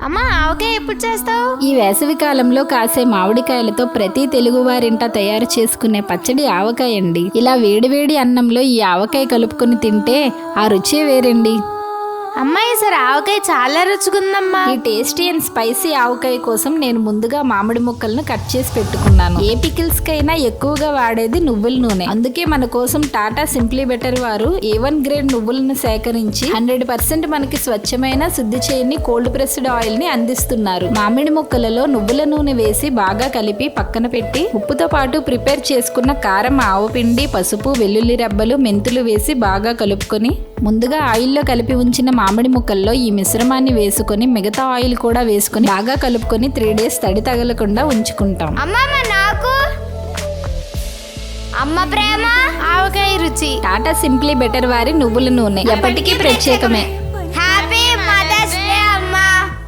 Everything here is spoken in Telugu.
అమ్మా ఆవకాయ ఎప్పుడు చేస్తావు? ఈ వేసవి కాలంలో కాసే మామిడికాయలతో ప్రతి తెలుగువారింట తయారు చేసుకునే పచ్చడి ఆవకాయ అండి. ఇలా వేడివేడి అన్నంలో ఈ ఆవకాయ కలుపుకొని తింటే ఆ రుచే వేరండి. అమ్మాయి సార్ ఆవకాయ చాలా రుచిగుందమ్మా. ఈ టేస్టీ అండ్ స్పైసీ ఆవకాయ కోసం నేను ముందుగా మామిడి ముక్కలను కట్ చేసి పెట్టుకున్నాను. ఏ పికిల్స్ కైనా ఎక్కువగా వాడేది నువ్వుల నూనె. అందుకే మన కోసం టాటా సింప్లీ బెటర్ వారు A1 గ్రేడ్ నువ్వులను సేకరించి 100% మనకి స్వచ్ఛమైన శుద్ధి చేయని కోల్డ్ ప్రెస్డ్ ఆయిల్ ని అందిస్తున్నారు. మామిడి ముక్కలలో నువ్వుల నూనె వేసి బాగా కలిపి పక్కన పెట్టి ఉప్పుతో పాటు ప్రిపేర్ చేసుకున్న కారం, ఆవపిండి, పసుపు, వెల్లుల్లి రెబ్బలు, మెంతులు వేసి బాగా కలుపుకొని ముందుగా ఆయిల్లో కలిపి ఉంచిన మామిడి ముక్కల్లో ఈ మిశ్రమాన్ని వేసుకొని మిగతా ఆయిల్ కూడా వేసుకొని బాగా కలుపుకొని 3 days తడి తగలకుండా ఉంచుకుంటాం. నాకు అమ్మ ప్రేమ ఆవకాయ రుచి టాటా సింప్లీ బెటర్ వారి నువ్వుల నూనె ఎప్పటికీ ప్రత్యేకమే.